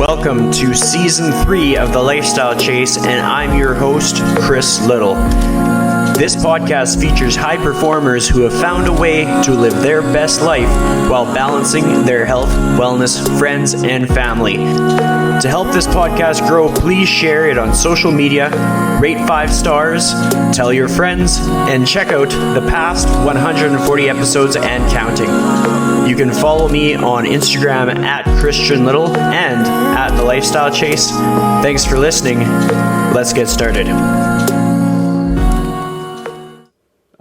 Welcome to Season 3 of The Lifestyle Chase, and I'm your host, Chris Little. This podcast features high performers who have found a way to live their best life while balancing their health, wellness, friends, and family. To help this podcast grow, please share it on social media, rate 5 stars, tell your friends, and check out the past 140 episodes and counting. You can follow me on Instagram at Christian Little and at The Lifestyle Chase. Thanks for listening. Let's get started.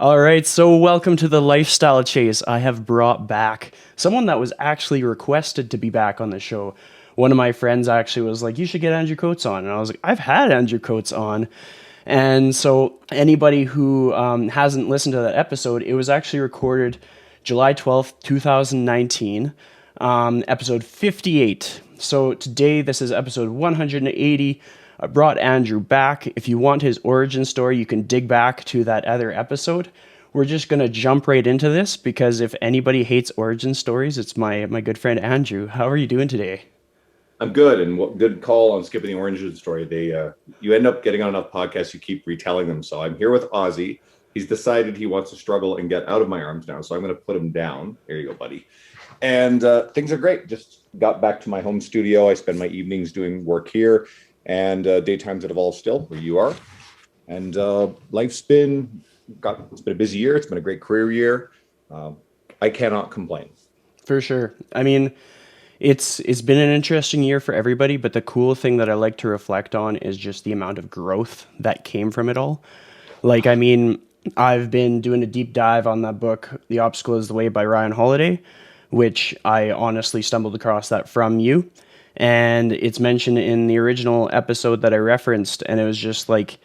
All right, so welcome to The Lifestyle Chase. I have brought back someone that was actually requested to be back on the show. One of my friends actually was like, you should get Andrew Coates on. And I was like, I've had Andrew Coates on. And so anybody who hasn't listened to that episode, it was actually recorded July 12th, 2019, episode 58. So today, this is episode 180. I brought Andrew back. If you want his origin story, you can dig back to that other episode. We're just going to jump right into this because if anybody hates origin stories, it's my good friend Andrew. How are you doing today? I'm good, and what good call on skipping the origin story. You end up getting on enough podcasts, you keep retelling them. So I'm here with Ozzy. He's decided he wants to struggle and get out of my arms now, so I'm going to put him down. There you go, buddy. And things are great. Just got back to my home studio. I spend my evenings doing work here, and daytimes at Evolve still, where you are. And it's been a busy year. It's been a great career year. I cannot complain. For sure. I mean, it's been an interesting year for everybody, but the cool thing that I like to reflect on is just the amount of growth that came from it all. I've been doing a deep dive on that book, The Obstacle is the Way by Ryan Holiday, which I honestly stumbled across that from you. And it's mentioned in the original episode that I referenced. And it was just like,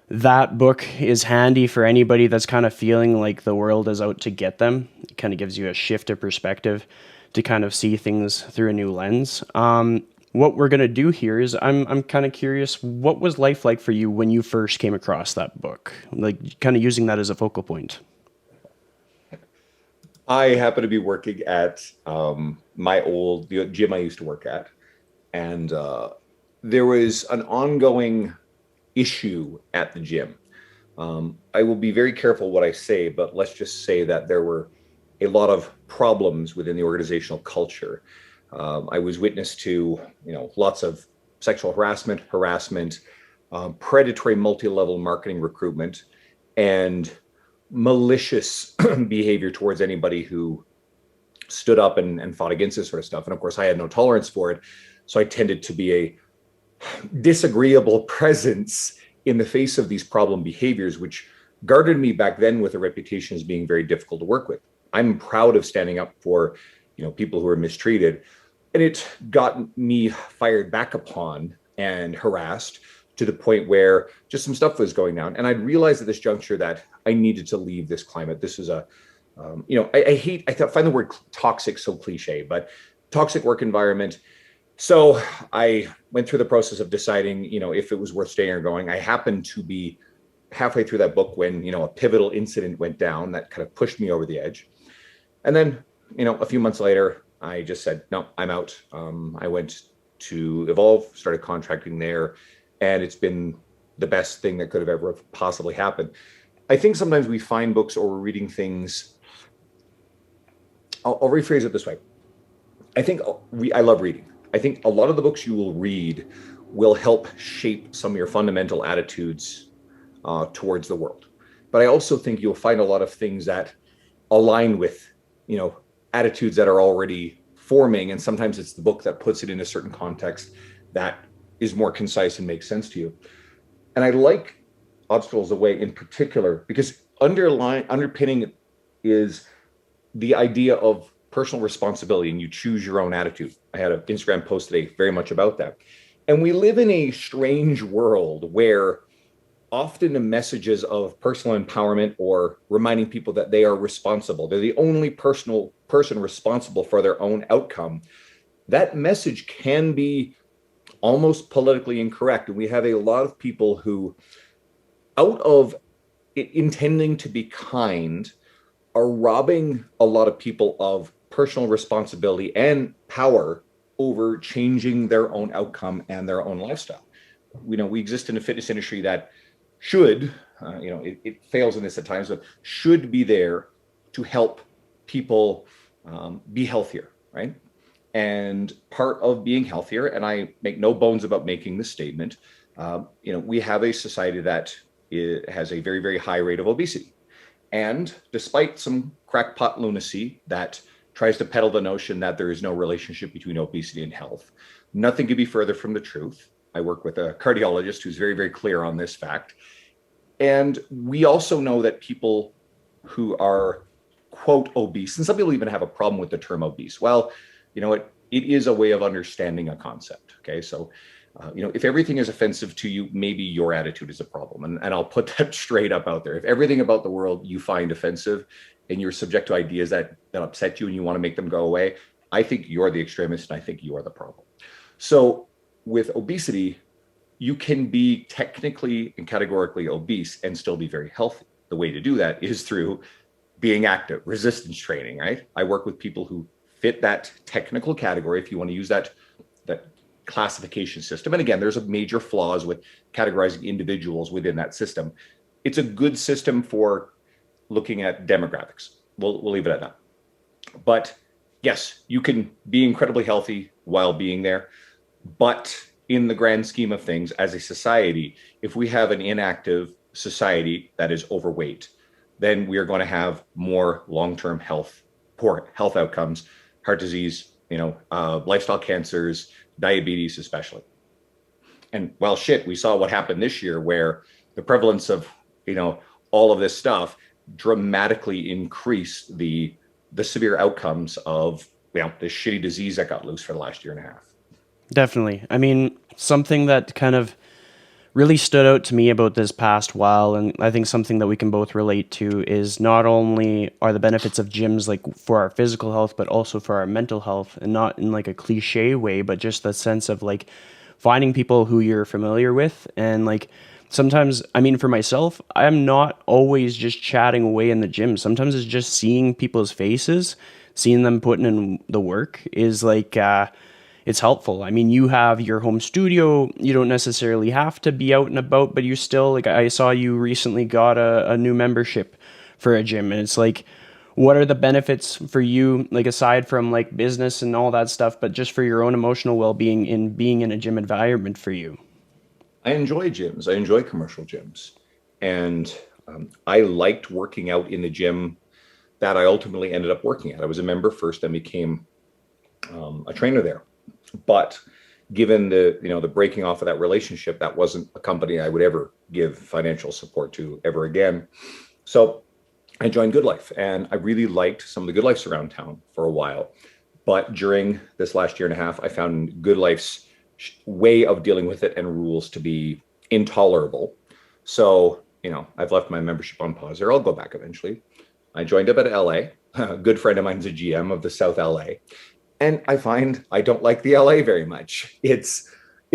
that book is handy for anybody that's kind of feeling like the world is out to get them. It kind of gives you a shift of perspective to kind of see things through a new lens. What we're going to do here is I'm kind of curious, what was life like for you when you first came across that book? Like kind of using that as a focal point. I happen to be working at the gym I used to work at. And there was an ongoing issue at the gym. I will be very careful what I say, but let's just say that there were a lot of problems within the organizational culture. I was witness to, lots of sexual harassment, predatory multi-level marketing recruitment, and malicious behavior towards anybody who stood up and fought against this sort of stuff. And of course, I had no tolerance for it. So I tended to be a disagreeable presence in the face of these problem behaviors, which garnered me back then with a reputation as being very difficult to work with. I'm proud of standing up for, people who are mistreated. And it got me fired back upon and harassed to the point where just some stuff was going down. And I'd realized at this juncture that I needed to leave this climate. This is I find the word toxic so cliche, but toxic work environment. So I went through the process of deciding, if it was worth staying or going. I happened to be halfway through that book when, a pivotal incident went down that kind of pushed me over the edge. And then, a few months later, I just said, no, I'm out. I went to Evolve, started contracting there, and it's been the best thing that could have ever possibly happened. I think sometimes we find books or we're reading things. I'll rephrase it this way. I love reading. I think a lot of the books you will read will help shape some of your fundamental attitudes towards the world. But I also think you'll find a lot of things that align with, attitudes that are already forming. And sometimes it's the book that puts it in a certain context that is more concise and makes sense to you. And I like Obstacles the Way in particular, because underpinning it is the idea of personal responsibility, and you choose your own attitude. I had an Instagram post today very much about that. And we live in a strange world where often the messages of personal empowerment or reminding people that they are responsible, they're the only person responsible for their own outcome, that message can be almost politically incorrect. And we have a lot of people who, out of intending to be kind, are robbing a lot of people of personal responsibility and power over changing their own outcome and their own lifestyle. We exist in a fitness industry that should, it fails in this at times, but should be there to help people be healthier, right? And part of being healthier, and I make no bones about making this statement, we have a society that has a very, very high rate of obesity. And despite some crackpot lunacy that tries to peddle the notion that there is no relationship between obesity and health, nothing could be further from the truth. I work with a cardiologist who's very, very clear on this fact. And we also know that people who are, quote, obese, and some people even have a problem with the term obese. Well, it is a way of understanding a concept. Okay. So, if everything is offensive to you, maybe your attitude is a problem. And I'll put that straight up out there. If everything about the world you find offensive and you're subject to ideas that upset you and you want to make them go away, I think you're the extremist and I think you are the problem. So with obesity, you can be technically and categorically obese and still be very healthy. The way to do that is through being active, resistance training, right? I work with people who fit that technical category, if you want to use that classification system. And again, there's a major flaws with categorizing individuals within that system. It's a good system for looking at demographics. We'll leave it at that. But yes, you can be incredibly healthy while being there. But in the grand scheme of things, as a society, if we have an inactive society that is overweight, then we are going to have more long-term poor health outcomes, heart disease, lifestyle cancers, diabetes especially. And well, we saw what happened this year where the prevalence of, all of this stuff dramatically increased the severe outcomes of, this shitty disease that got loose for the last year and a half. Definitely. I mean, something that kind of really stood out to me about this past while, and I think something that we can both relate to, is not only are the benefits of gyms like for our physical health, but also for our mental health, and not in like a cliche way, but just the sense of like finding people who you're familiar with. And like sometimes, I mean, for myself, I'm not always just chatting away in the gym. Sometimes it's just seeing people's faces, seeing them putting in the work is like, it's helpful. I mean, you have your home studio. You don't necessarily have to be out and about, but you still, like, I saw you recently got a new membership for a gym. And it's like, what are the benefits for you, like, aside from like business and all that stuff, but just for your own emotional well-being in being in a gym environment for you? I enjoy gyms. I enjoy commercial gyms. And I liked working out in the gym that I ultimately ended up working at. I was a member first and became a trainer there. But given the breaking off of that relationship, that wasn't a company I would ever give financial support to ever again. So I joined Good Life, and I really liked some of the Good Lifes around town for a while. But during this last year and a half, I found Good Life's way of dealing with it and rules to be intolerable. So, I've left my membership on pause there. I'll go back eventually. I joined up at LA. A good friend of mine's a GM of the South LA. And I find I don't like the LA very much. It's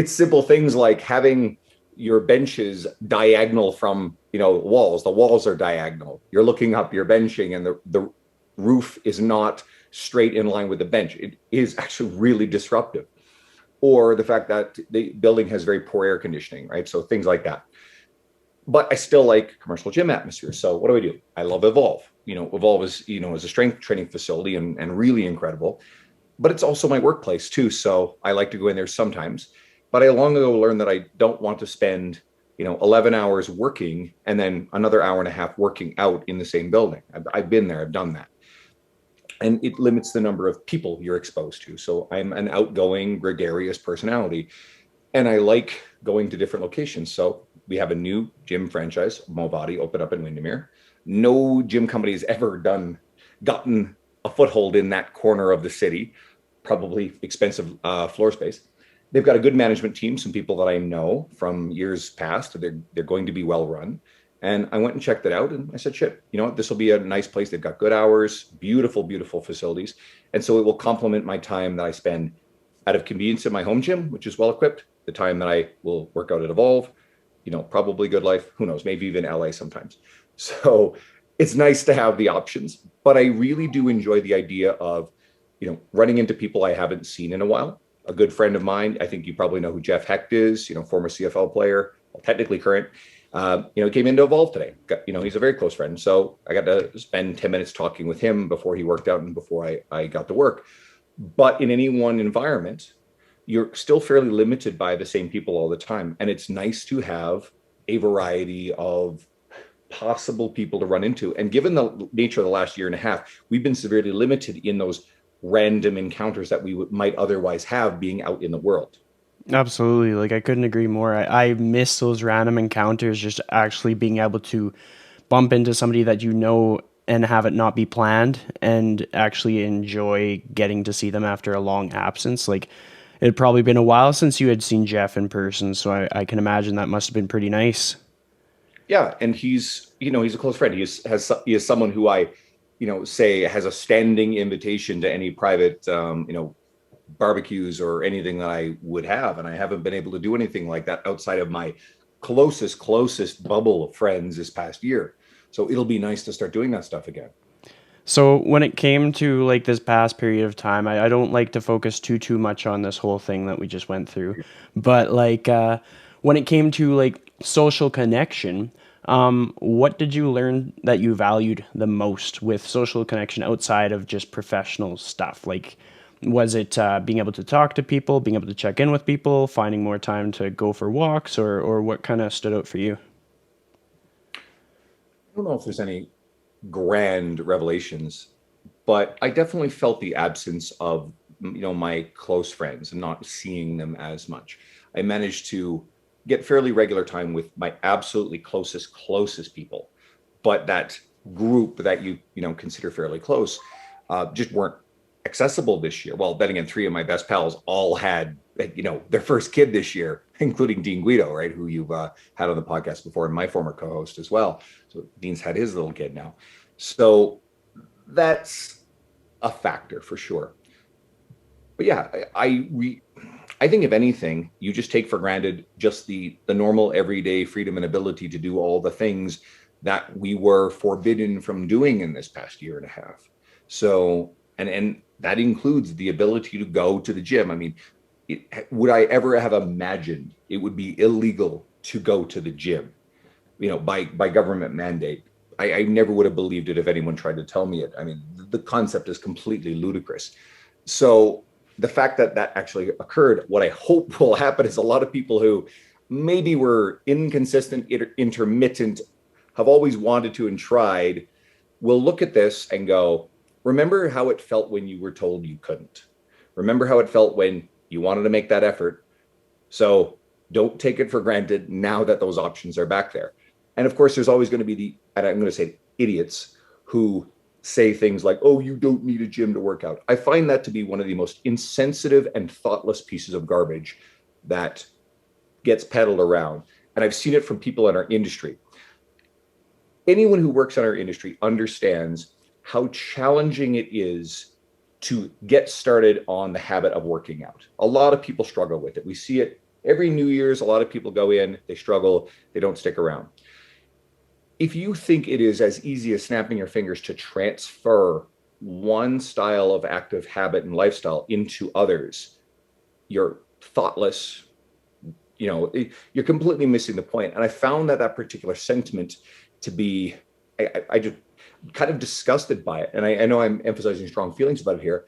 simple things like having your benches diagonal from, walls. The walls are diagonal. You're looking up, you're benching, and the roof is not straight in line with the bench. It is actually really disruptive. Or the fact that the building has very poor air conditioning, right? So things like that. But I still like commercial gym atmosphere. So what do? I love Evolve. Evolve is, is a strength training facility and really incredible. But it's also my workplace too. So I like to go in there sometimes. But I long ago learned that I don't want to spend, 11 hours working and then another hour and a half working out in the same building. I've been there, I've done that. And it limits the number of people you're exposed to. So I'm an outgoing, gregarious personality. And I like going to different locations. So we have a new gym franchise, Movati, open up in Windermere. No gym company has ever gotten a foothold in that corner of the city. Probably expensive floor space. They've got a good management team, some people that I know from years past. They're going to be well run. And I went and checked it out and I said, shit, this will be a nice place. They've got good hours, beautiful, beautiful facilities. And so it will complement my time that I spend out of convenience in my home gym, which is well equipped, the time that I will work out at Evolve, probably Good Life, who knows, maybe even LA sometimes. So it's nice to have the options, but I really do enjoy the idea of running into people I haven't seen in a while. a good friend of mine. I think you probably know who Jeff Hecht is, former CFL player, well, technically current. Came into Evolve today. He's a very close friend. So I got to spend 10 minutes talking with him before he worked out and before I got to work. But in any one environment, you're still fairly limited by the same people all the time. And it's nice to have a variety of possible people to run into. And given the nature of the last year and a half, we've been severely limited in those random encounters that we might otherwise have being out in the world. Absolutely. Like I couldn't agree more. I miss those random encounters, just actually being able to bump into somebody that you know and have it not be planned and actually enjoy getting to see them after a long absence. Like it had probably been a while since you had seen Jeff in person, so I can imagine that must have been pretty nice. Yeah, and he's a close friend. He is someone who I, say has a standing invitation to any private, barbecues or anything that I would have, and I haven't been able to do anything like that outside of my closest bubble of friends this past year. So it'll be nice to start doing that stuff again. So when it came to like this past period of time, I don't like to focus too much on this whole thing that we just went through, but like when it came to like social connection, what did you learn that you valued the most with social connection outside of just professional stuff? Like, was it being able to talk to people, being able to check in with people, finding more time to go for walks, or what kind of stood out for you? I don't know if there's any grand revelations, but I definitely felt the absence of my close friends and not seeing them as much. I managed to get fairly regular time with my absolutely closest people, but that group that you consider fairly close just weren't accessible this year. Well, then again, three of my best pals all had their first kid this year, including Dean Guido, right, who you've had on the podcast before, and my former co-host as well. So Dean's had his little kid now, so that's a factor for sure. But yeah, I think if anything, you just take for granted just the normal everyday freedom and ability to do all the things that we were forbidden from doing in this past year and a half. So, and that includes the ability to go to the gym. I mean, would I ever have imagined it would be illegal to go to the gym, by government mandate? I never would have believed it if anyone tried to tell me it. I mean, the concept is completely ludicrous. So the fact that that actually occurred, what I hope will happen is a lot of people who maybe were inconsistent, intermittent, have always wanted to and tried, will look at this and go, remember how it felt when you were told you couldn't. Remember how it felt when you wanted to make that effort. So don't take it for granted now that those options are back there. And of course, there's always going to be and I'm going to say idiots who say things like, oh, you don't need a gym to work out. I find that to be one of the most insensitive and thoughtless pieces of garbage that gets peddled around. And I've seen it from people in our industry. Anyone who works in our industry understands how challenging it is to get started on the habit of working out. A lot of people struggle with it. We see it every New Year's. A lot of people go in, they struggle, they don't stick around. If you think it is as easy as snapping your fingers to transfer one style of active habit and lifestyle into others, you're thoughtless. You're completely missing the point. And I found that particular sentiment to be, I just kind of disgusted by it. And I know I'm emphasizing strong feelings about it here,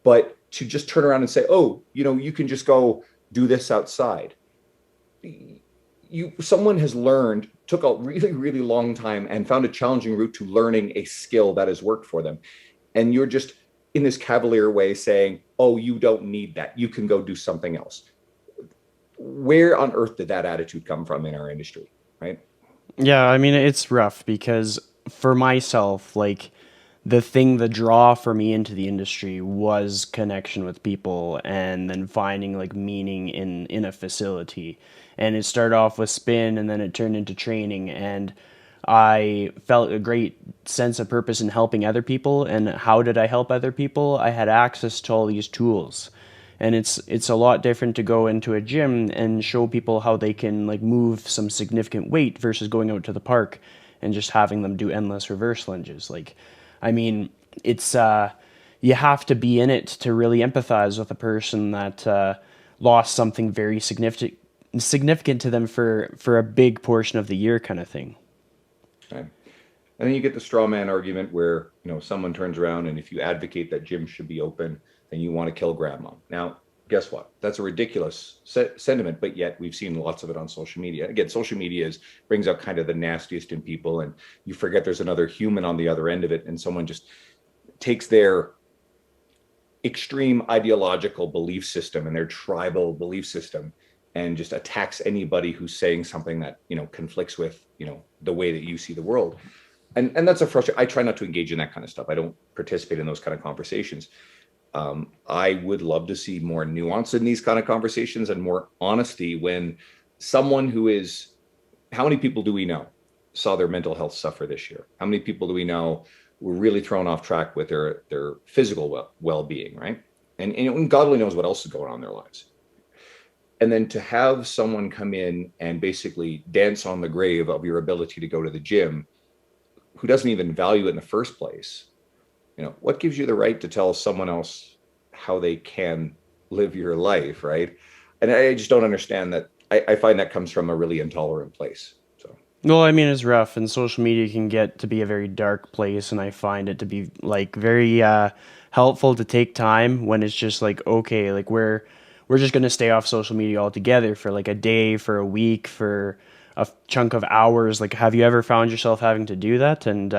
but to just turn around and say, oh, you can just go do this outside. Someone has took a really, really long time and found a challenging route to learning a skill that has worked for them. And you're just in this cavalier way saying, oh, you don't need that. You can go do something else. Where on earth did that attitude come from in our industry, right? Yeah, I mean, it's rough because for myself, like the draw for me into the industry was connection with people and then finding like meaning in a facility. And it started off with spin and then it turned into training, and I felt a great sense of purpose in helping other people. And how did I help other people? I had access to all these tools. And it's a lot different to go into a gym and show people how they can like move some significant weight versus going out to the park and just having them do endless reverse lunges. Like, I mean, it's you have to be in it to really empathize with a person that lost something very significant to them for a big portion of the year, kind of thing. Right? And then you get the straw man argument where, someone turns around and if you advocate that gyms should be open, then you want to kill grandma. Now, guess what? That's a ridiculous sentiment, but yet we've seen lots of it on social media. Again, social media brings out kind of the nastiest in people, and you forget there's another human on the other end of it, and someone just takes their extreme ideological belief system and their tribal belief system and just attacks anybody who's saying something that conflicts with the way that you see the world. And that's a frustration. I try not to engage in that kind of stuff. I don't participate in those kind of conversations. I would love to see more nuance in these kind of conversations and more honesty when someone how many people do we know saw their mental health suffer this year? How many people do we know were really thrown off track with their physical well-being, right? And God only knows what else is going on in their lives. And then to have someone come in and basically dance on the grave of your ability to go to the gym, who doesn't even value it in the first place, what gives you the right to tell someone else how they can live your life, right? And I just don't understand that. I find that comes from a really intolerant place. So, Well, I mean, it's rough, and social media can get to be a very dark place, and I find it to be like very helpful to take time when it's just like, okay, like we're just gonna stay off social media altogether for like a day, for a week, for a chunk of hours. Like, have you ever found yourself having to do that? And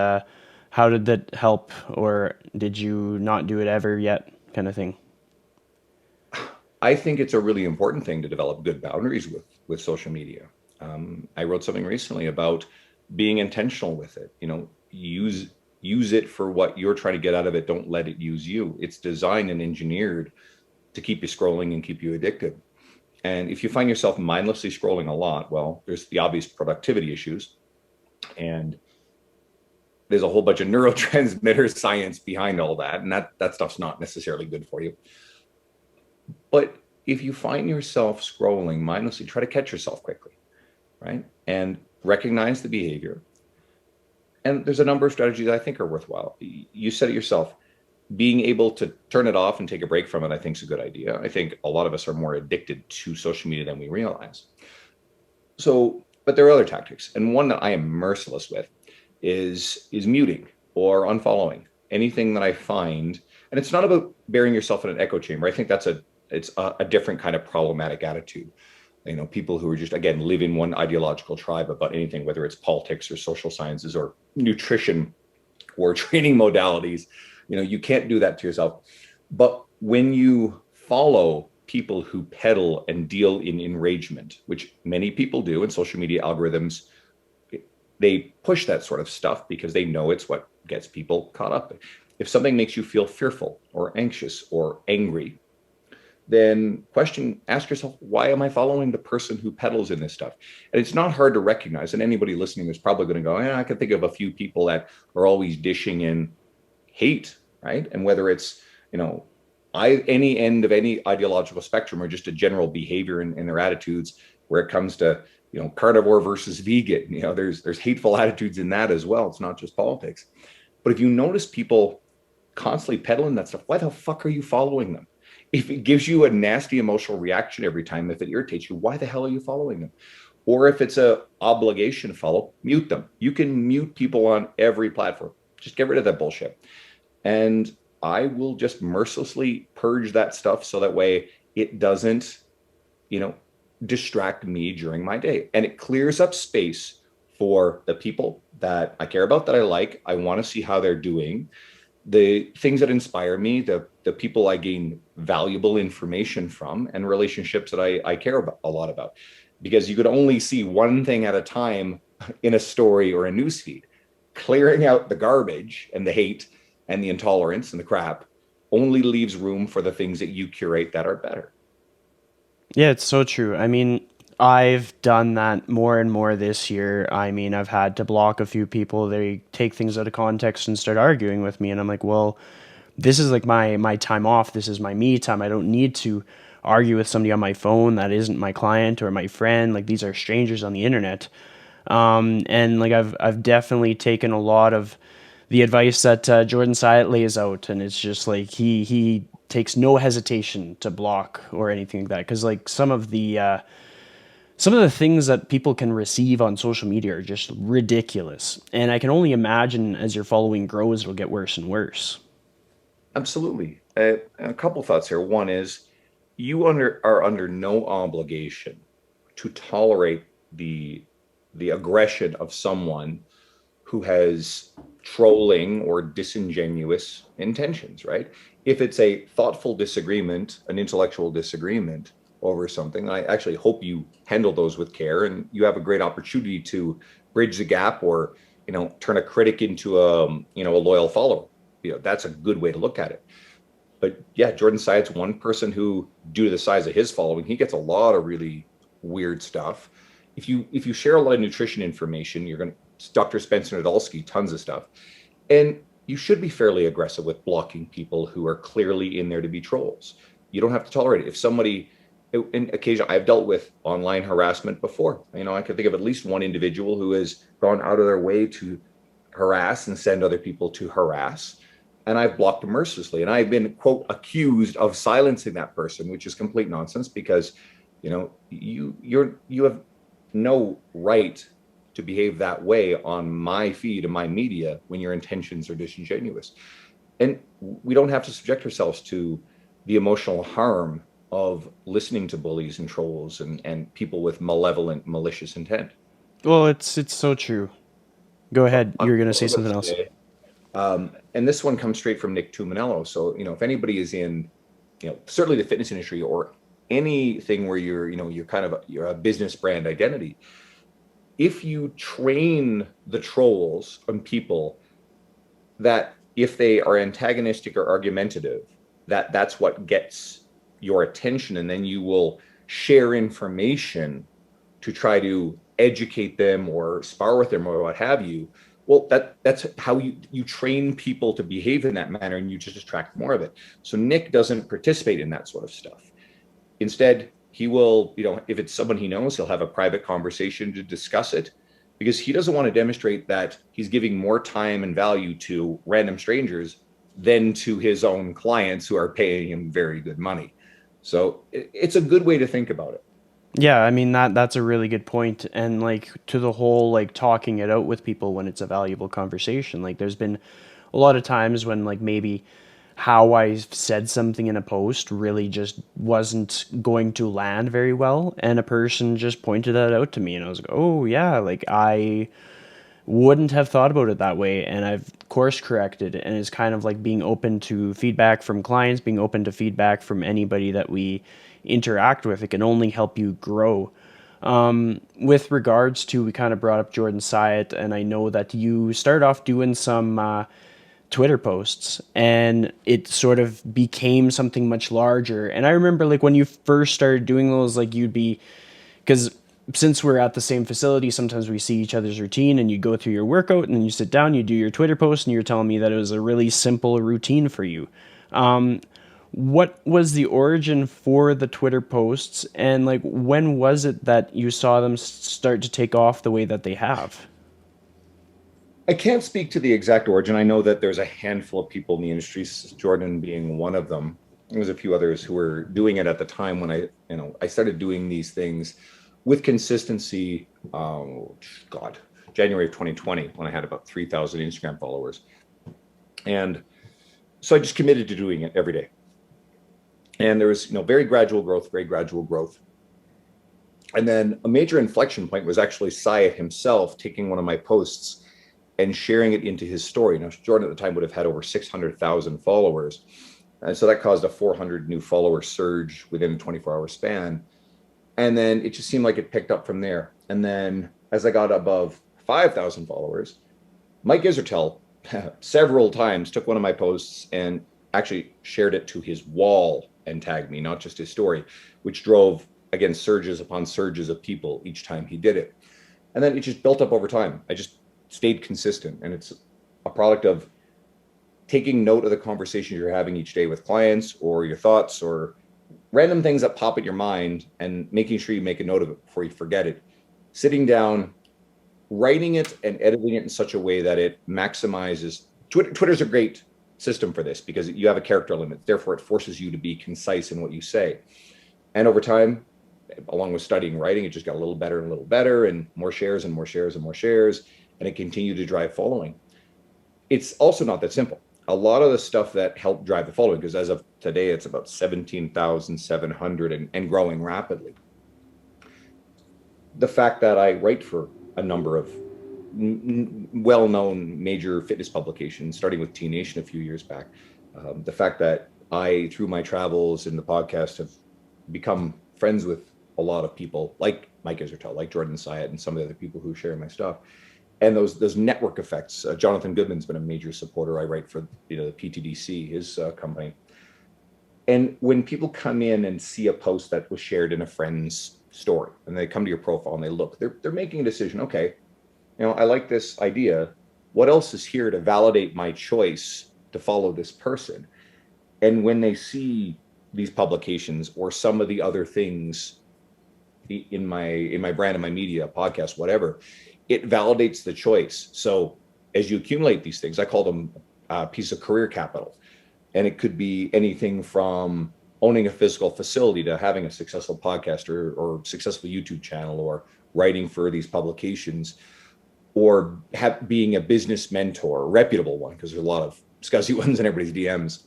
how did that help, or did you not do it ever yet, kind of thing? I think it's a really important thing to develop good boundaries with social media. I wrote something recently about being intentional with it. Use it for what you're trying to get out of it. Don't let it use you. It's designed and engineered to keep you scrolling and keep you addicted. And if you find yourself mindlessly scrolling a lot, well, there's the obvious productivity issues, and there's a whole bunch of neurotransmitter science behind all that, and that stuff's not necessarily good for you. But if you find yourself scrolling mindlessly, try to catch yourself quickly, right? And recognize the behavior. And there's a number of strategies I think are worthwhile. You said it yourself. Being able to turn it off and take a break from it, I think, is a good idea. I think a lot of us are more addicted to social media than we realize. So, but there are other tactics, and one that I am merciless with is muting or unfollowing anything that I find. And it's not about burying yourself in an echo chamber. I think it's a different kind of problematic attitude. People who are just, again, live in one ideological tribe about anything, whether it's politics or social sciences or nutrition or training modalities. You can't do that to yourself. But when you follow people who peddle and deal in enragement, which many people do, and social media algorithms, they push that sort of stuff because they know it's what gets people caught up. If something makes you feel fearful or anxious or angry, then ask yourself, why am I following the person who peddles in this stuff? And it's not hard to recognize. And anybody listening is probably going to go, I can think of a few people that are always dishing in hate, right? And whether it's, any end of any ideological spectrum or just a general behavior in their attitudes, where it comes to, carnivore versus vegan, there's hateful attitudes in that as well. It's not just politics. But if you notice people constantly peddling that stuff, why the fuck are you following them? If it gives you a nasty emotional reaction every time, if it irritates you, why the hell are you following them? Or if it's a obligation to follow, mute them. You can mute people on every platform. Just get rid of that bullshit. And I will just mercilessly purge that stuff so that way it doesn't, distract me during my day. And it clears up space for the people that I care about, that I like. I want to see how they're doing. The things that inspire me, the people I gain valuable information from, and relationships that I care about a lot about. Because you could only see one thing at a time in a story or a newsfeed. Clearing out the garbage and the hate and the intolerance and the crap only leaves room for the things that you curate that are better. Yeah, it's so true. I mean, I've done that more and more this year. I mean, I've had to block a few people. They take things out of context and start arguing with me, and I'm like, well, this is like my time off. This is my me time. I don't need to argue with somebody on my phone that isn't my client or my friend. Like, these are strangers on the internet. And like I've definitely taken a lot of the advice that Jordan Syatt lays out, and it's just like he takes no hesitation to block or anything like that. Because like some of the things that people can receive on social media are just ridiculous, and I can only imagine as your following grows, it'll get worse and worse. Absolutely. A couple thoughts here. One is are under no obligation to tolerate the aggression of someone who has trolling or disingenuous intentions, right? If it's a thoughtful disagreement, an intellectual disagreement over something, I actually hope you handle those with care and you have a great opportunity to bridge the gap or, turn a critic into a loyal follower. That's a good way to look at it. But yeah, Jordan Syatt's one person who, due to the size of his following, he gets a lot of really weird stuff. If you share a lot of nutrition information, you're going to Dr. Spencer Nadolsky, tons of stuff, and you should be fairly aggressive with blocking people who are clearly in there to be trolls. You don't have to tolerate it. If somebody, in occasion, I've dealt with online harassment before. I could think of at least one individual who has gone out of their way to harass and send other people to harass, and I've blocked them mercilessly. And I've been, quote, accused of silencing that person, which is complete nonsense because, you have no right to behave that way on my feed and my media when your intentions are disingenuous. And we don't have to subject ourselves to the emotional harm of listening to bullies and trolls and people with malevolent, malicious intent. Well, it's so true. Go ahead. You're gonna say something else. And this one comes straight from Nick Tuminello. So, if anybody is in, certainly the fitness industry or anything where you're a business brand identity, if you train the trolls on people that if they are antagonistic or argumentative, that's what gets your attention, and then you will share information to try to educate them or spar with them or what have you. Well, that's how you train people to behave in that manner, and you just attract more of it. So Nick doesn't participate in that sort of stuff. Instead, he will, if it's someone he knows, he'll have a private conversation to discuss it, because he doesn't want to demonstrate that he's giving more time and value to random strangers than to his own clients who are paying him very good money. So it's a good way to think about it. Yeah, I mean that's a really good point, and like to the whole like talking it out with people when it's a valuable conversation. Like there's been a lot of times when like maybe how I said something in a post really just wasn't going to land very well, and a person just pointed that out to me, and I was like, oh yeah, like I wouldn't have thought about it that way, and I've course corrected, and it's kind of like being open to feedback from clients, being open to feedback from anybody that we interact with. It can only help you grow. With regards to, we kind of brought up Jordan Syatt, and I know that you started off doing some Twitter posts, and it sort of became something much larger. And I remember like when you first started doing those, like you'd be, because since we're at the same facility, sometimes we see each other's routine, and you go through your workout and then you sit down, you do your Twitter post, and you're telling me that it was a really simple routine for you. What was the origin for the Twitter posts, and like when was it that you saw them start to take off the way that they have? I can't speak to the exact origin. I know that there's a handful of people in the industry, Jordan being one of them. There's a few others who were doing it at the time when I started doing these things with consistency. God, January of 2020, when I had about 3,000 Instagram followers, and so I just committed to doing it every day. And there was very gradual growth, very gradual growth. And then a major inflection point was actually Syatt himself taking one of my posts and sharing it into his story. Now, Jordan at the time would have had over 600,000 followers. And so that caused a 400 new follower surge within a 24-hour span. And then it just seemed like it picked up from there. And then as I got above 5,000 followers, Mike Isertel several times took one of my posts and actually shared it to his wall and tagged me, not just his story, which drove, again, surges upon surges of people each time he did it. And then it just built up over time. I just stayed consistent. And it's a product of taking note of the conversations you're having each day with clients, or your thoughts, or random things that pop in your mind, and making sure you make a note of it before you forget it. Sitting down, writing it and editing it in such a way that it maximizes Twitter's a great system for this because you have a character limit. Therefore, it forces you to be concise in what you say. And over time, along with studying writing, it just got a little better and a little better, and more shares and more shares and more shares, and it continued to drive following. It's also not that simple. A lot of the stuff that helped drive the following, because as of today, it's about 17,700 and growing rapidly. The fact that I write for a number of well-known major fitness publications, starting with T Nation a few years back, the fact that I, through my travels and the podcast, have become friends with a lot of people like Mike Isertel, like Jordan Syatt, and some of the other people who share my stuff. And those network effects. Jonathan Goodman's been a major supporter. I write for the PTDC, his company. And when people come in and see a post that was shared in a friend's story, and they come to your profile and they look, they're making a decision. Okay, I like this idea. What else is here to validate my choice to follow this person? And when they see these publications or some of the other things in my brand, in my media, podcast, whatever, it validates the choice. So as you accumulate these things, I call them a piece of career capital. And it could be anything from owning a physical facility to having a successful podcast or successful YouTube channel, or writing for these publications, or being a business mentor, a reputable one, because there's a lot of scuzzy ones in everybody's DMs.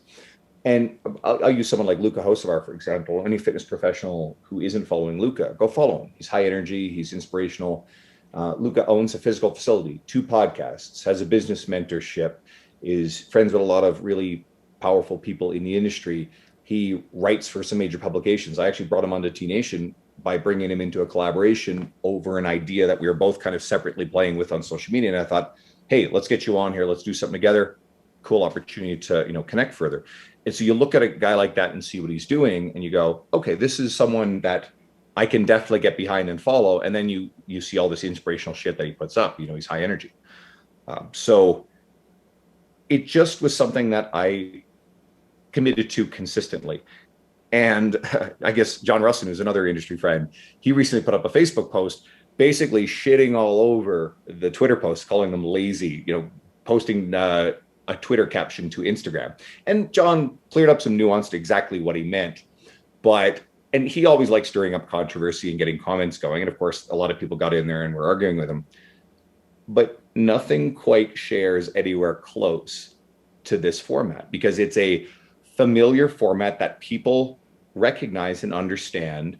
And I'll use someone like Luka Hocevar, for example. Any fitness professional who isn't following Luka, go follow him. He's high energy, he's inspirational. Luka owns a physical facility, 2 podcasts, has a business mentorship, is friends with a lot of really powerful people in the industry. He writes for some major publications. I actually brought him onto T Nation by bringing him into a collaboration over an idea that we were both kind of separately playing with on social media. And I thought, hey, let's get you on here. Let's do something together. Cool opportunity to, connect further. And so you look at a guy like that and see what he's doing, and you go, okay, this is someone that I can definitely get behind and follow. And then you see all this inspirational shit that he puts up. He's high energy. So it just was something that I committed to consistently. And I guess John Russin, who's another industry friend, he recently put up a Facebook post basically shitting all over the Twitter posts, calling them lazy, posting a Twitter caption to Instagram. And John cleared up some nuance to exactly what he meant. And he always likes stirring up controversy and getting comments going. And of course, a lot of people got in there and were arguing with him. But nothing quite shares anywhere close to this format, because it's a familiar format that people recognize and understand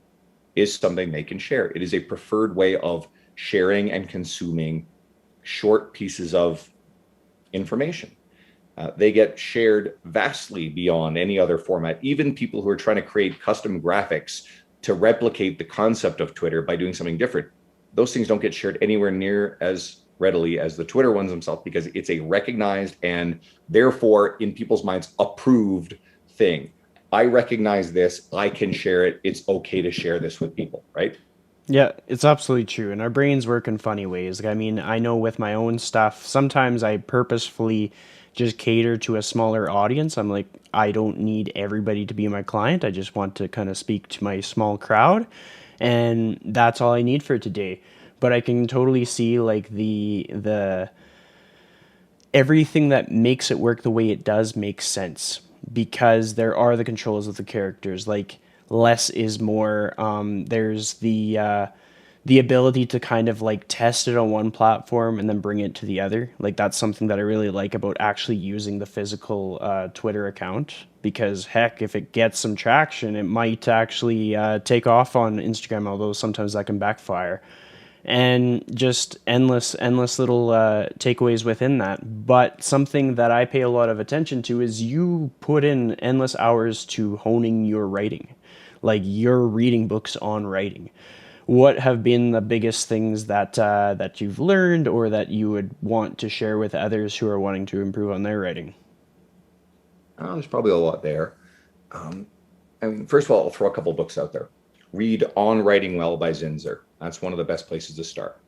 is something they can share. It is a preferred way of sharing and consuming short pieces of information. They get shared vastly beyond any other format. Even people who are trying to create custom graphics to replicate the concept of Twitter by doing something different, those things don't get shared anywhere near as readily as the Twitter ones themselves, because it's a recognized and therefore in people's minds approved thing. I recognize this, I can share it, it's okay to share this with people, right? Yeah, it's absolutely true. And our brains work in funny ways. I know with my own stuff, sometimes I purposefully just cater to a smaller audience. I'm like, I don't need everybody to be my client. I just want to kind of speak to my small crowd. And that's all I need for today. But I can totally see like the everything that makes it work the way it does makes sense, because there are the controls of the characters. Like less is more. There's the ability to kind of like test it on one platform and then bring it to the other. Like that's something that I really like about actually using the physical Twitter account, because heck, if it gets some traction, it might actually take off on Instagram, although sometimes that can backfire. And just endless little takeaways within that. But something that I pay a lot of attention to is you put in endless hours to honing your writing. Like you're reading books on writing. What have been the biggest things that you've learned, or that you would want to share with others who are wanting to improve on their writing? There's probably a lot there. First of all, I'll throw a couple books out there. Read On Writing Well by Zinzer. That's one of the best places to start.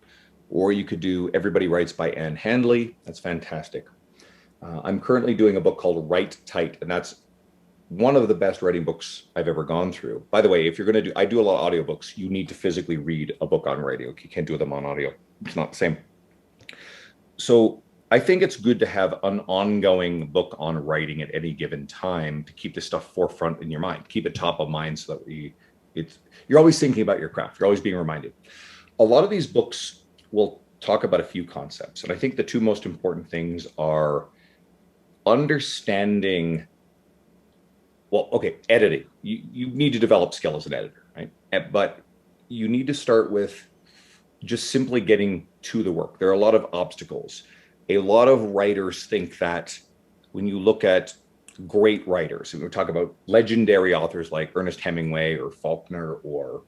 Or you could do Everybody Writes by Ann Handley. That's fantastic. I'm currently doing a book called Write Tight, and that's one of the best writing books I've ever gone through. By the way, if you're going to I do a lot of audiobooks, you need to physically read a book on radio. You can't do them on audio. It's not the same. So I think it's good to have an ongoing book on writing at any given time to keep the stuff forefront in your mind, keep it top of mind so that you're always thinking about your craft. You're always being reminded. A lot of these books will talk about a few concepts. And I think the two most important things are understanding, well, okay, editing. You need to develop skill as an editor, right? But you need to start with just simply getting to the work. There are a lot of obstacles. A lot of writers think that when you look at great writers, and we're talking about legendary authors like Ernest Hemingway or Faulkner or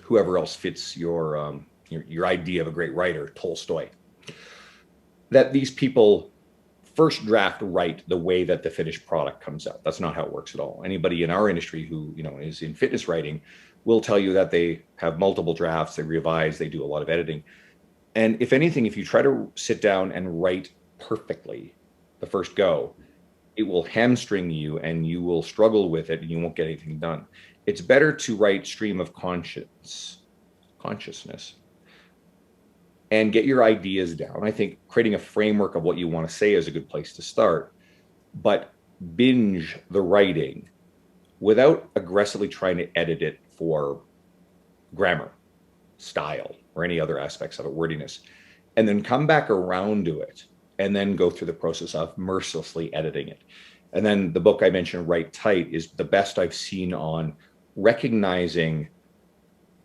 whoever else fits your idea of a great writer, Tolstoy, that these people first draft write the way that the finished product comes out. That's not how it works at all. Anybody in our industry who is in fitness writing will tell you that they have multiple drafts, they revise, they do a lot of editing. And if anything, if you try to sit down and write perfectly the first go, it will hamstring you and you will struggle with it and you won't get anything done. It's better to write stream of consciousness and get your ideas down. I think creating a framework of what you want to say is a good place to start, but binge the writing without aggressively trying to edit it for grammar, style, or any other aspects of it, wordiness, and then come back around to it and then go through the process of mercilessly editing it. And then the book I mentioned, Write Tight, is the best I've seen on recognizing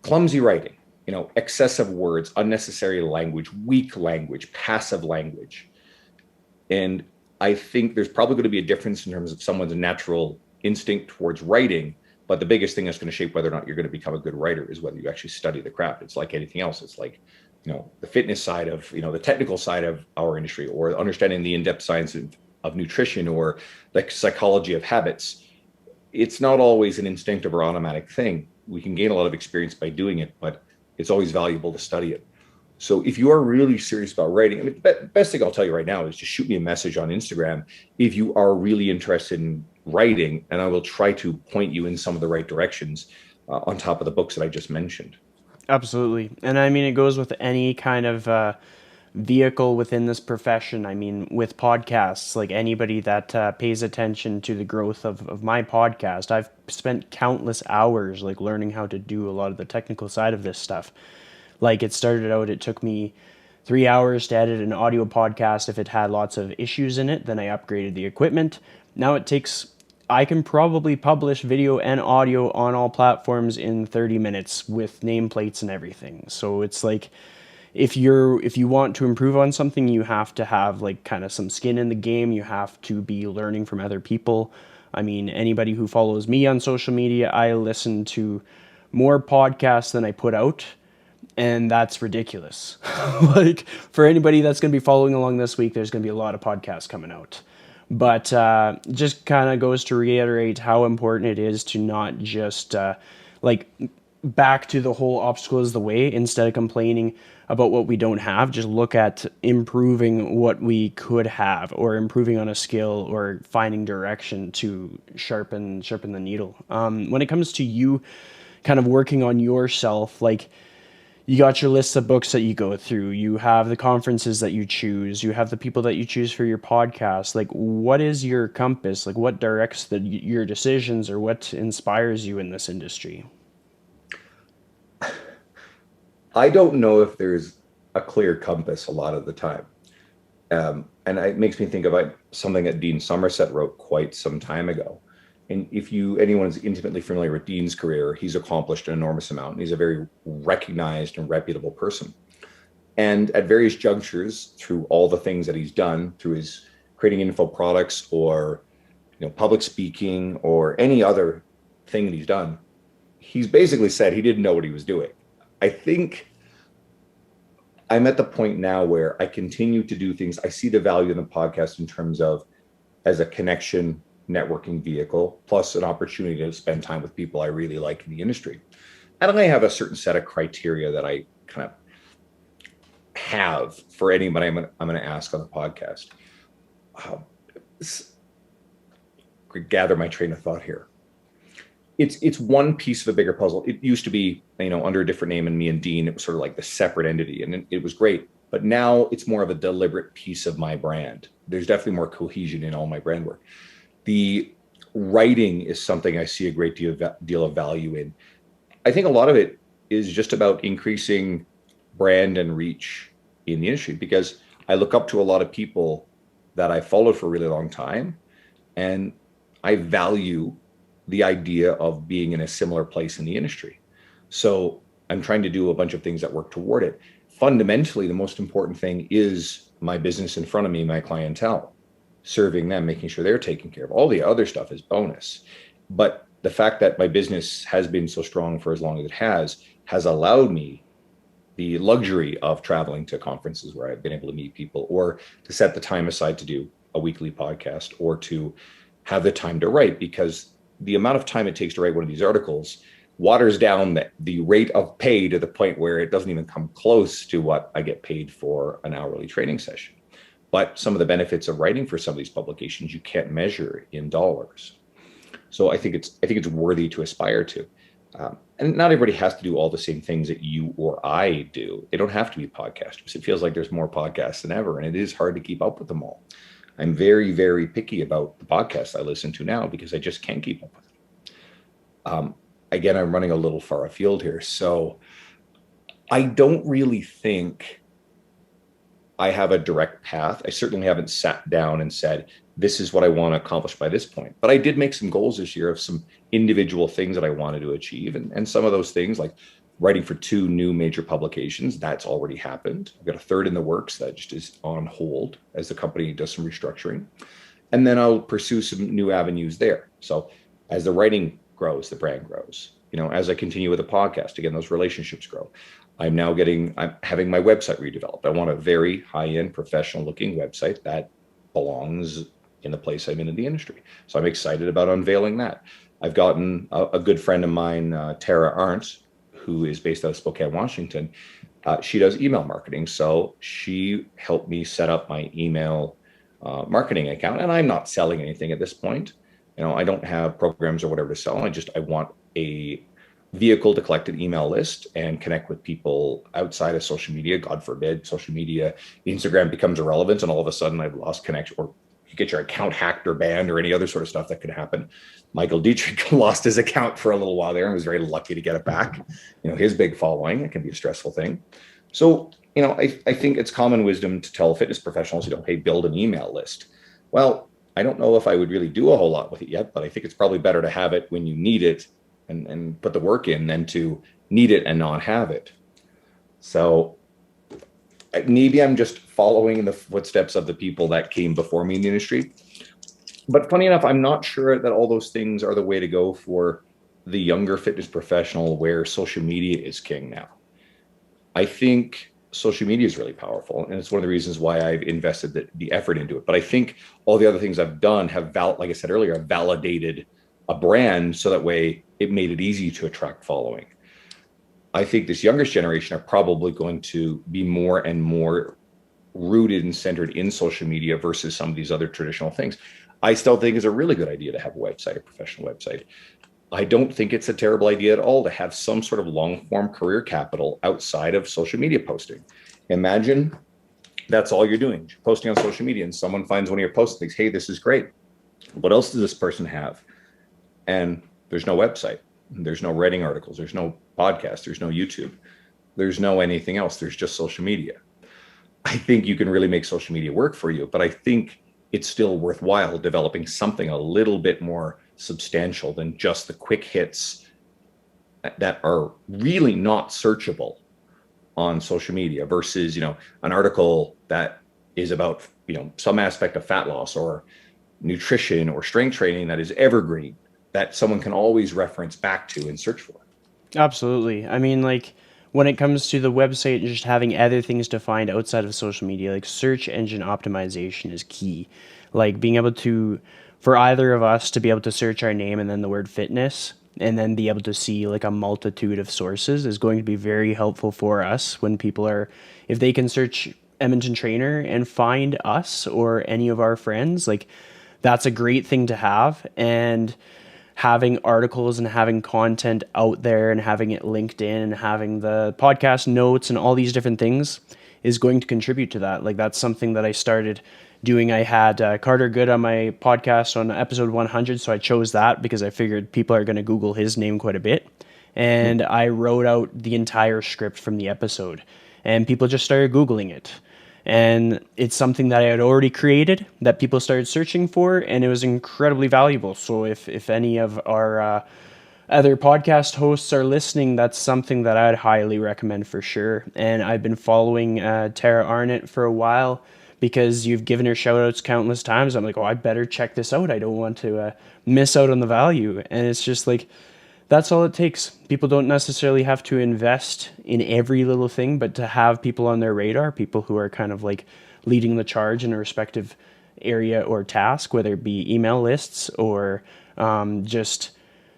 clumsy writing, excessive words, unnecessary language, weak language, passive language. And I think there's probably going to be a difference in terms of someone's natural instinct towards writing, but the biggest thing that's going to shape whether or not you're going to become a good writer is whether you actually study the craft. It's like anything else. It's like, the fitness side of, the technical side of our industry, or understanding the in-depth science of nutrition, or the psychology of habits. It's not always an instinctive or automatic thing. We can gain a lot of experience by doing it, but it's always valuable to study it. So if you are really serious about writing, the best thing I'll tell you right now is just shoot me a message on Instagram if you are really interested in writing, and I will try to point you in some of the right directions on top of the books that I just mentioned. Absolutely. And I mean, it goes with any kind of vehicle within this profession. I mean, with podcasts, like anybody that pays attention to the growth of my podcast, I've spent countless hours like learning how to do a lot of the technical side of this stuff. Like it started out, it took me 3 hours to edit an audio podcast. If it had lots of issues in it, then I upgraded the equipment. Now I can probably publish video and audio on all platforms in 30 minutes with nameplates and everything. So it's like, if you want to improve on something, you have to have like kind of some skin in the game. You have to be learning from other people. I mean, anybody who follows me on social media, I listen to more podcasts than I put out, and that's ridiculous. Like for anybody that's going to be following along this week, there's going to be a lot of podcasts coming out. But just kind of goes to reiterate how important it is to not just like back to the whole obstacle is the way. Instead of complaining about what we don't have, just look at improving what we could have, or improving on a skill, or finding direction to sharpen the needle. When it comes to you kind of working on yourself, like, you got your lists of books that you go through, you have the conferences that you choose, you have the people that you choose for your podcast. Like, what is your compass? Like, what directs your decisions, or what inspires you in this industry? I don't know if there's a clear compass a lot of the time. And it makes me think about something that Dean Somerset wrote quite some time ago. And if anyone's intimately familiar with Dean's career, he's accomplished an enormous amount. And he's a very recognized and reputable person. And at various junctures, through all the things that he's done, through his creating info products, or public speaking, or any other thing that he's done, he's basically said he didn't know what he was doing. I think I'm at the point now where I continue to do things. I see the value in the podcast in terms of as a connection, networking vehicle, plus an opportunity to spend time with people I really like in the industry. And I have a certain set of criteria that I kind of have for anybody I'm going to ask on the podcast. Gather my train of thought here. It's one piece of a bigger puzzle. It used to be, under a different name, and me and Dean, it was sort of like the separate entity, and it was great. but now it's more of a deliberate piece of my brand. There's definitely more cohesion in all my brand work. The writing is something I see a great deal of value in. I think a lot of it is just about increasing brand and reach in the industry, because I look up to a lot of people that I followed for a really long time, and I value the idea of being in a similar place in the industry. So I'm trying to do a bunch of things that work toward it. Fundamentally, the most important thing is my business in front of me, my clientele, serving them, making sure they're taken care of. All the other stuff is bonus. But the fact that my business has been so strong for as long as it has allowed me the luxury of traveling to conferences where I've been able to meet people, or to set the time aside to do a weekly podcast, or to have the time to write, because the amount of time it takes to write one of these articles waters down the rate of pay to the point where it doesn't even come close to what I get paid for an hourly training session. But some of the benefits of writing for some of these publications you can't measure in dollars. So I think it's worthy to aspire to. And not everybody has to do all the same things that you or I do. They don't have to be podcasters. It feels like there's more podcasts than ever, and it is hard to keep up with them all. I'm very, very picky about the podcasts I listen to now because I just can't keep up with it. Again, I'm running a little far afield here. So I don't really think I have a direct path. I certainly haven't sat down and said, this is what I want to accomplish by this point. But I did make some goals this year of some individual things that I wanted to achieve. And some of those things, like writing for 2 new major publications, that's already happened. I've got a third in the works that just is on hold as the company does some restructuring. And then I'll pursue some new avenues there. So as the writing grows, the brand grows. As I continue with the podcast, again, those relationships grow. I'm having my website redeveloped. I want a very high-end, professional-looking website that belongs in the place I'm in the industry. So I'm excited about unveiling that. I've gotten a good friend of mine, Tara Arndt, who is based out of Spokane, Washington. She does email marketing. So she helped me set up my email marketing account. And I'm not selling anything at this point. I don't have programs or whatever to sell. I want a vehicle to collect an email list and connect with people outside of social media. God forbid social media, Instagram becomes irrelevant and all of a sudden I've lost connection, or you get your account hacked or banned or any other sort of stuff that could happen. Michael Dietrich lost his account for a little while there and was very lucky to get it back. His big following, it can be a stressful thing. So, I think it's common wisdom to tell fitness professionals, hey, build an email list. Well, I don't know if I would really do a whole lot with it yet, but I think it's probably better to have it when you need it and put the work in than to need it and not have it. So maybe I'm just following in the footsteps of the people that came before me in the industry. But funny enough, I'm not sure that all those things are the way to go for the younger fitness professional where social media is king now. I think social media is really powerful, and it's one of the reasons why I've invested the effort into it. But I think all the other things I've done have, like I said earlier, validated a brand, so that way it made it easy to attract following. I think this younger generation are probably going to be more and more rooted and centered in social media versus some of these other traditional things. I still think it's a really good idea to have a website, a professional website. I don't think it's a terrible idea at all to have some sort of long form career capital outside of social media posting. Imagine that's all you're doing, you're posting on social media, and someone finds one of your posts and thinks, hey, this is great. What else does this person have? And there's no website, there's no writing articles, there's no podcast, there's no YouTube, there's no anything else, there's just social media. I think you can really make social media work for you, but I think it's still worthwhile developing something a little bit more substantial than just the quick hits that are really not searchable on social media versus, an article that is about, some aspect of fat loss or nutrition or strength training that is evergreen, that someone can always reference back to and search for. Absolutely. I mean, when it comes to the website and just having other things to find outside of social media, search engine optimization is key. Being able to, for either of us to be able to search our name and then the word fitness and then be able to see a multitude of sources is going to be very helpful for us when people if they can search Edmonton Trainer and find us or any of our friends, that's a great thing to have. And having articles and having content out there and having it linked in and having the podcast notes and all these different things is going to contribute to that. Like that's something that I started doing. I had Carter Good on my podcast on episode 100, so I chose that because I figured people are going to Google his name quite a bit. And I wrote out the entire script from the episode, and people just started Googling it. And it's something that I had already created that people started searching for, and it was incredibly valuable. So if any of our other podcast hosts are listening, that's something that I'd highly recommend for sure. And I've been following Tara Arnott for a while because you've given her shout outs countless times. I'm like, oh, I better check this out. I don't want to miss out on the value. And it's just like, that's all it takes. People don't necessarily have to invest in every little thing, but to have people on their radar, people who are kind of like leading the charge in a respective area or task, whether it be email lists or just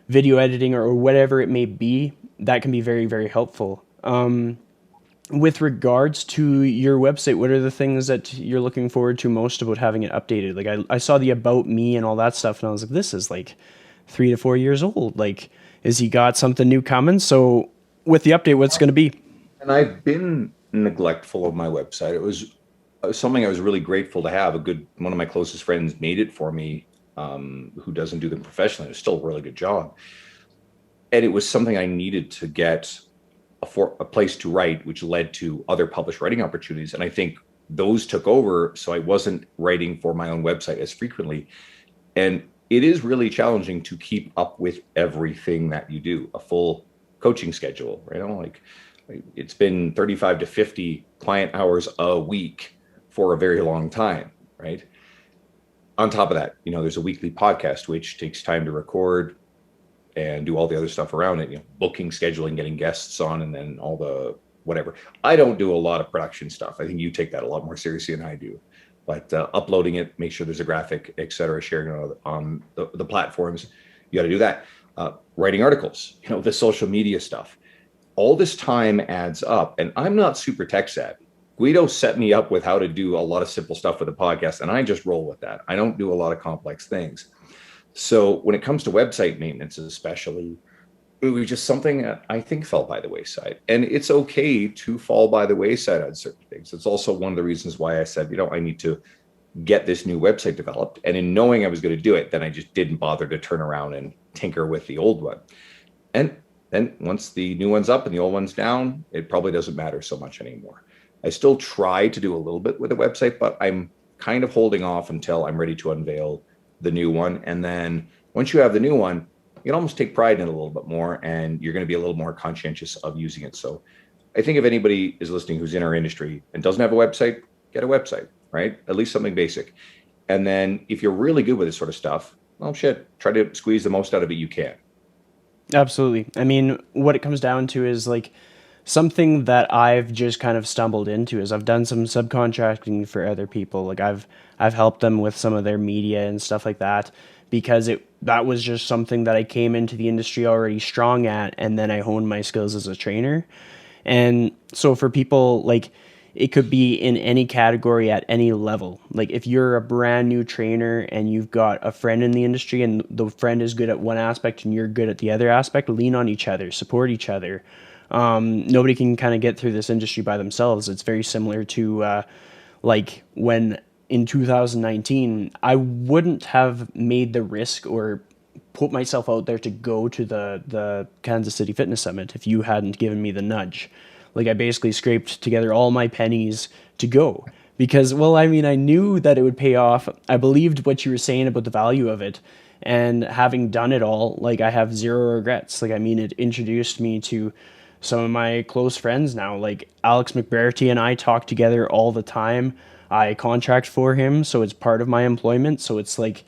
video editing or whatever it may be, that can be very, very helpful. With regards to your website, what are the things that you're looking forward to most about having it updated? Like I saw the about me and all that stuff, and I was like, this is like 3 to 4 years old. Like, is he got something new coming? So with the update, what's going to be? And I've been neglectful of my website. It was something I was really grateful to have. One of my closest friends made it for me, who doesn't do them professionally. It's still a really good job. And it was something I needed to get a place to write, which led to other published writing opportunities. And I think those took over. So I wasn't writing for my own website as frequently. And it is really challenging to keep up with everything that you do, a full coaching schedule, right? Like it's been 35 to 50 client hours a week for a very long time, right? On top of that, there's a weekly podcast, which takes time to record and do all the other stuff around it, booking, scheduling, getting guests on, and then all the whatever. I don't do a lot of production stuff. I think you take that a lot more seriously than I do. But uploading it, make sure there's a graphic, et cetera, sharing it on the platforms, you got to do that. Writing articles, the social media stuff. All this time adds up, and I'm not super tech savvy. Guido set me up with how to do a lot of simple stuff with the podcast, and I just roll with that. I don't do a lot of complex things. So when it comes to website maintenance, especially, it was just something that I think fell by the wayside. And it's okay to fall by the wayside on certain things. It's also one of the reasons why I said, I need to get this new website developed. And in knowing I was going to do it, then I just didn't bother to turn around and tinker with the old one. And then once the new one's up and the old one's down, it probably doesn't matter so much anymore. I still try to do a little bit with the website, but I'm kind of holding off until I'm ready to unveil the new one. And then once you have the new one, you can almost take pride in it a little bit more, and you're going to be a little more conscientious of using it. So I think if anybody is listening who's in our industry and doesn't have a website, get a website, right? At least something basic. And then if you're really good with this sort of stuff, well, try to squeeze the most out of it you can. Absolutely. I mean, what it comes down to is like something that I've just kind of stumbled into is I've done some subcontracting for other people. Like I've helped them with some of their media and stuff like that because that was just something that I came into the industry already strong at, and then I honed my skills as a trainer. And so for people, like, it could be in any category at any level. Like if you're a brand new trainer and you've got a friend in the industry and the friend is good at one aspect and you're good at the other aspect, lean on each other, support each other. Nobody can kind of get through this industry by themselves. It's very similar to like when in 2019, I wouldn't have made the risk or put myself out there to go to the Kansas City Fitness Summit if you hadn't given me the nudge. Like I basically scraped together all my pennies to go because, well, I mean, I knew that it would pay off. I believed what you were saying about the value of it, and having done it all, like I have zero regrets. Like, I mean, it introduced me to some of my close friends now, like Alex McBarity and I talk together all the time. I contract for him, so it's part of my employment. So it's like,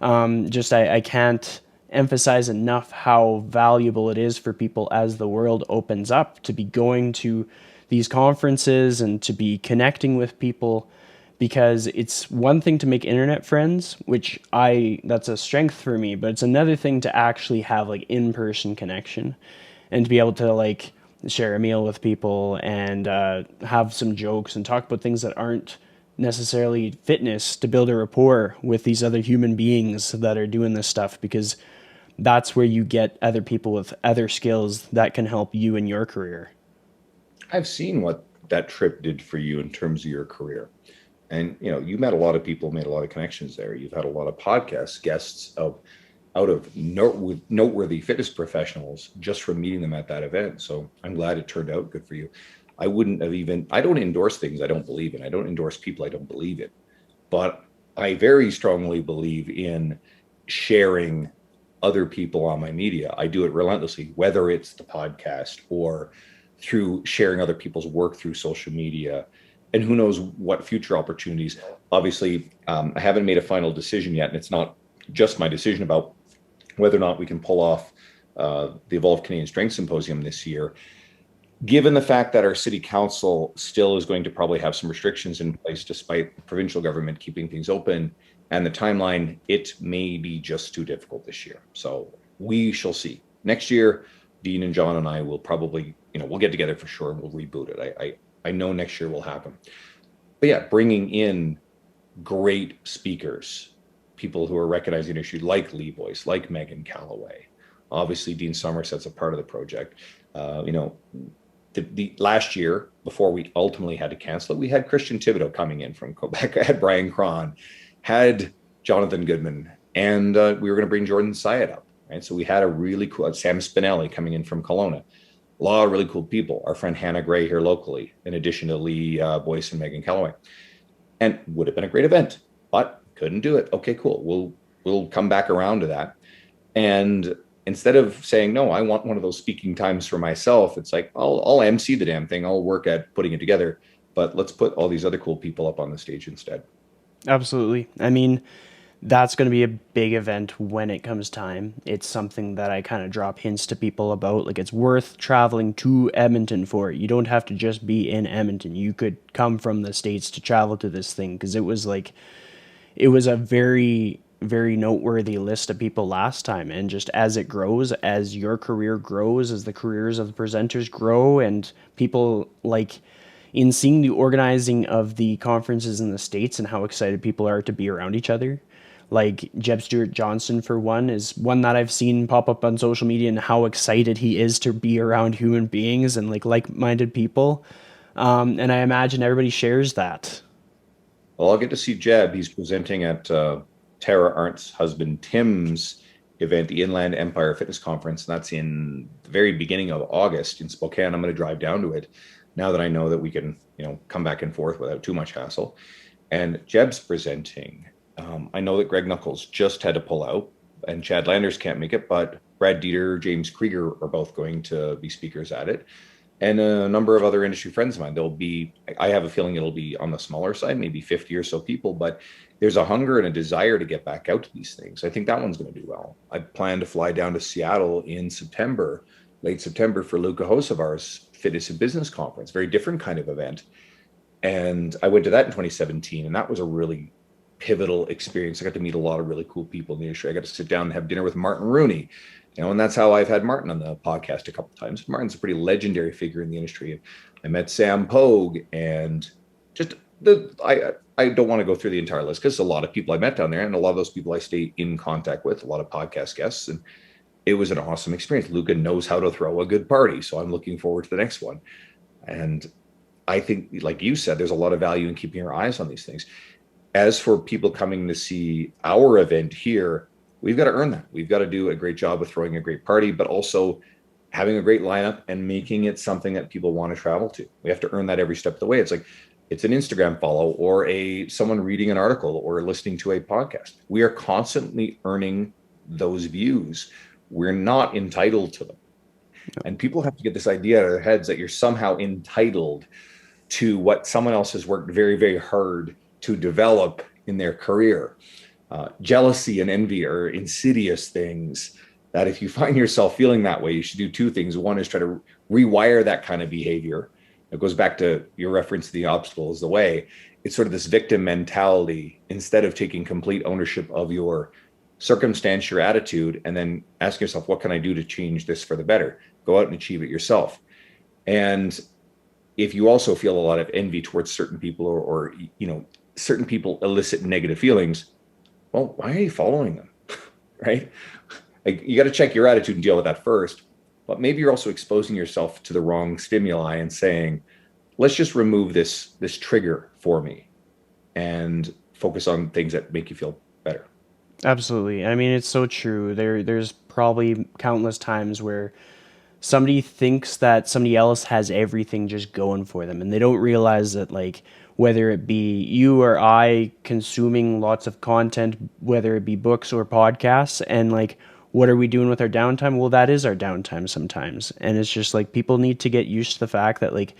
I can't emphasize enough how valuable it is for people as the world opens up to be going to these conferences and to be connecting with people, because it's one thing to make internet friends, which that's a strength for me, but it's another thing to actually have like in-person connection and to be able to like share a meal with people and have some jokes and talk about things that aren't necessarily fitness, to build a rapport with these other human beings that are doing this stuff, because that's where you get other people with other skills that can help you in your career. I've seen what that trip did for you in terms of your career. And you met a lot of people, made a lot of connections there. You've had a lot of podcast guests of out of noteworthy fitness professionals just from meeting them at that event. So I'm glad it turned out good for you. I don't endorse things I don't believe in. I don't endorse people I don't believe in. But I very strongly believe in sharing other people on my media. I do it relentlessly, whether it's the podcast or through sharing other people's work through social media. And who knows what future opportunities. Obviously, I haven't made a final decision yet, and it's not just my decision about whether or not we can pull off the Evolve Canadian Strength Symposium this year. Given the fact that our city council still is going to probably have some restrictions in place despite the provincial government keeping things open and the timeline, it may be just too difficult this year. So we shall see. Next year, Dean and John and I will probably, we'll get together for sure and we'll reboot it. I know next year will happen. But yeah, bringing in great speakers, people who are recognizing the issue, like Lee Boyce, like Megan Calloway. Obviously, Dean Somerset's a part of the project. The last year, before we ultimately had to cancel it, we had Christian Thibodeau coming in from Quebec, had Brian Cron, had Jonathan Goodman, and we were going to bring Jordan Syatt up. Right, so we had a really cool Sam Spinelli coming in from Kelowna. A lot of really cool people. Our friend Hannah Gray here locally, in addition to Lee Boyce and Megan Calloway, and would have been a great event, but couldn't do it. Okay, cool. We'll come back around to that. And instead of saying, no, I want one of those speaking times for myself, it's like, I'll MC the damn thing. I'll work at putting it together, but let's put all these other cool people up on the stage instead. Absolutely. I mean, that's going to be a big event when it comes time. It's something that I kind of drop hints to people about. Like, it's worth traveling to Edmonton for. You don't have to just be in Edmonton. You could come from the States to travel to this thing, because it was a very, very noteworthy list of people last time. And just as it grows, as your career grows, as the careers of the presenters grow, and people in seeing the organizing of the conferences in the States and how excited people are to be around each other. Like Jeb Stuart Johnson, for one, is one that I've seen pop up on social media, and how excited he is to be around human beings and like-minded people. And I imagine everybody shares that. Well, I'll get to see Jeb. He's presenting at Tara Arndt's husband Tim's event, the Inland Empire Fitness Conference. And that's in the very beginning of August in Spokane. I'm going to drive down to it now that I know that we can, come back and forth without too much hassle. And Jeb's presenting. I know that Greg Knuckles just had to pull out, and Chad Landers can't make it, but Brad Dieter, James Krieger are both going to be speakers at it. And a number of other industry friends of mine. I have a feeling it'll be on the smaller side, maybe 50 or so people, but there's a hunger and a desire to get back out to these things. I think that one's going to do well. I plan to fly down to Seattle in September, late September, for Luca Hocevar's Fitness and Business Conference, very different kind of event. And I went to that in 2017, and that was a really pivotal experience. I got to meet a lot of really cool people in the industry. I got to sit down and have dinner with Martin Rooney, and that's how I've had Martin on the podcast a couple of times. Martin's a pretty legendary figure in the industry. I met Sam Pogue, and just I don't want to go through the entire list because a lot of people I met down there, and a lot of those people I stay in contact with, a lot of podcast guests, and it was an awesome experience. Luca knows how to throw a good party, so I'm looking forward to the next one. And I think, like you said, there's a lot of value in keeping your eyes on these things. As for people coming to see our event here, we've got to earn that. We've got to do a great job of throwing a great party, but also having a great lineup and making it something that people want to travel to. We have to earn that every step of the way. It's like, it's an Instagram follow or someone reading an article or listening to a podcast. We are constantly earning those views. We're not entitled to them. And people have to get this idea out of their heads that you're somehow entitled to what someone else has worked very, very hard to develop in their career. Jealousy and envy are insidious things that if you find yourself feeling that way, you should do two things. One is try to rewire that kind of behavior. It goes back to your reference to the obstacle is the way. It's sort of this victim mentality instead of taking complete ownership of your circumstance, your attitude, and then ask yourself, what can I do to change this for the better? Go out and achieve it yourself. And if you also feel a lot of envy towards certain people or certain people elicit negative feelings, well, why are you following them? Right? You got to check your attitude and deal with that first. But maybe you're also exposing yourself to the wrong stimuli and saying, let's just remove this trigger for me and focus on things that make you feel better. Absolutely. I mean, it's so true. There's probably countless times where somebody thinks that somebody else has everything just going for them, and they don't realize that, like, whether it be you or I consuming lots of content, whether it be books or podcasts, and like, what are we doing with our downtime? Well, that is our downtime sometimes. And it's just like, people need to get used to the fact that, like,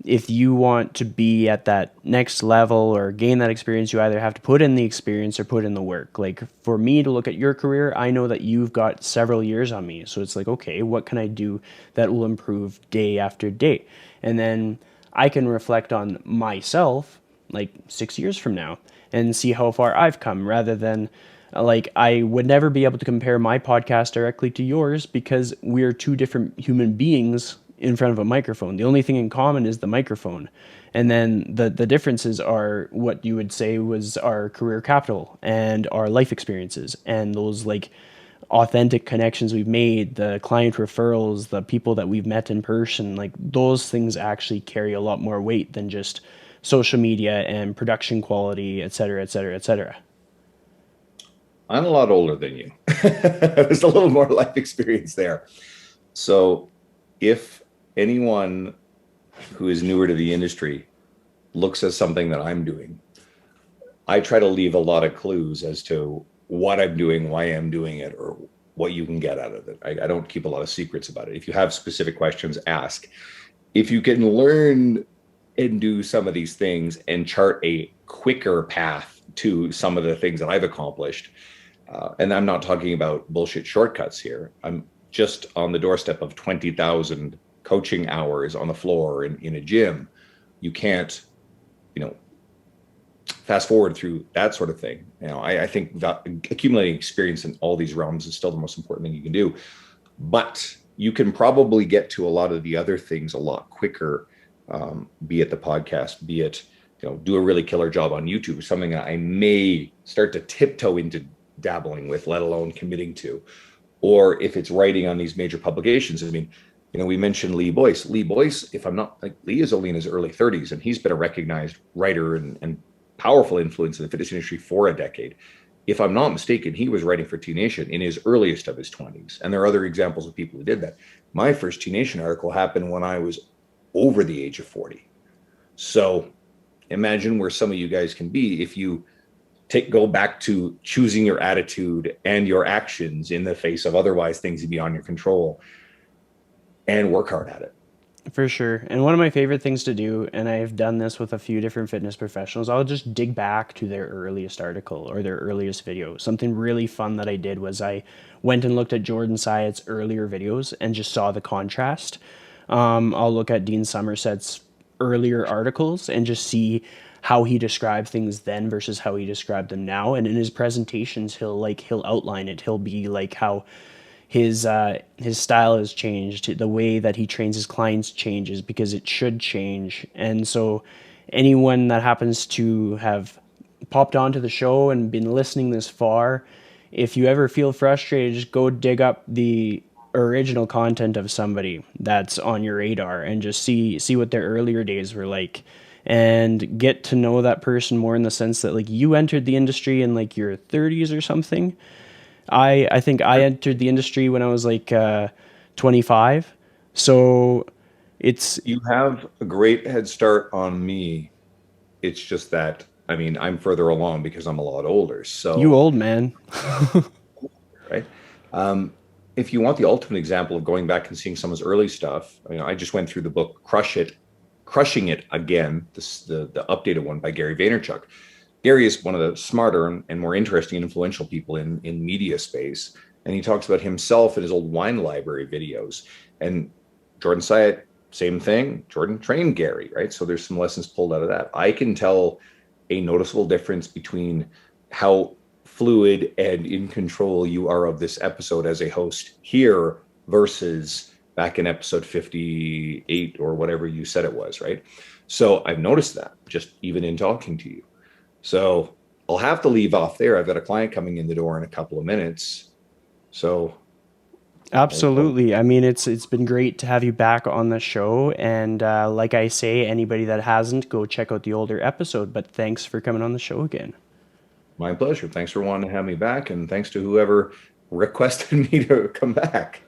if you want to be at that next level or gain that experience, you either have to put in the experience or put in the work. Like, for me to look at your career, I know that you've got several years on me. So it's like, okay, what can I do that will improve day after day? And then I can reflect on myself like 6 years from now and see how far I've come, rather than like, I would never be able to compare my podcast directly to yours because we're two different human beings in front of a microphone. The only thing in common is the microphone. And then the differences are what you would say was our career capital and our life experiences and those like authentic connections we've made, the client referrals, the people that we've met in person. Like, those things actually carry a lot more weight than just social media and production quality, et cetera, et cetera, et cetera. I'm a lot older than you. There's a little more life experience there. So if anyone who is newer to the industry looks at something that I'm doing, I try to leave a lot of clues as to what I'm doing, why I'm doing it, or what you can get out of it. I don't keep a lot of secrets about it. If you have specific questions, ask. If you can learn and do some of these things and chart a quicker path to some of the things that I've accomplished, and I'm not talking about bullshit shortcuts here. I'm just on the doorstep of 20,000 coaching hours on the floor in a gym. You can't, you know, fast forward through that sort of thing. You know, I think that accumulating experience in all these realms is still the most important thing you can do. But you can probably get to a lot of the other things a lot quicker, be it the podcast, be it, you know, do a really killer job on YouTube, something that I may start to tiptoe into dabbling with, let alone committing to. Or if it's writing on these major publications. I mean, you know, we mentioned Lee Boyce. Lee Boyce, if I'm not, like, Lee is only in his early 30s, and he's been a recognized writer and powerful influence in the fitness industry for a decade. If I'm not mistaken, he was writing for T Nation in his earliest of his 20s. And there are other examples of people who did that. My first T Nation article happened when I was over the age of 40. So imagine where some of you guys can be if you go back to choosing your attitude and your actions in the face of otherwise things beyond your control, and work hard at it. For sure. And one of my favorite things to do, and I've done this with a few different fitness professionals, I'll just dig back to their earliest article or their earliest video. Something really fun that I did was I went and looked at Jordan Syatt's earlier videos and just saw the contrast. I'll look at Dean Somerset's earlier articles and just see how he described things then versus how he described them now. And in his presentations, he'll outline it. He'll be like how his style has changed, the way that he trains his clients changes because it should change. And so anyone that happens to have popped onto the show and been listening this far, if you ever feel frustrated, just go dig up the original content of somebody that's on your radar and just see what their earlier days were like, and get to know that person more, in the sense that, like, you entered the industry in like your 30s or something. I think I entered the industry when I was like 25. So it's You have a great head start on me. It's just that, I mean, I'm further along because I'm a lot older. you So, old man. right. Um, if you want the ultimate example of going back and seeing someone's early stuff, I mean, I just went through the book Crushing It Again, the updated one by Gary Vaynerchuk. Gary is one of the smarter and more interesting and influential people in media space. And he talks about himself and his old wine library videos. And Jordan Syatt, same thing. Jordan trained Gary, right? So there's some lessons pulled out of that. I can tell a noticeable difference between how fluid and in control you are of this episode as a host here versus back in episode 58 or whatever you said it was, right? So I've noticed that just even in talking to you. So I'll have to leave off there. I've got a client coming in the door in a couple of minutes. So Absolutely. I mean, it's been great to have you back on the show, and like I say, anybody that hasn't, go check out the older episode. But thanks for coming on the show again. My pleasure. Thanks for wanting to have me back, and thanks to whoever requested me to come back.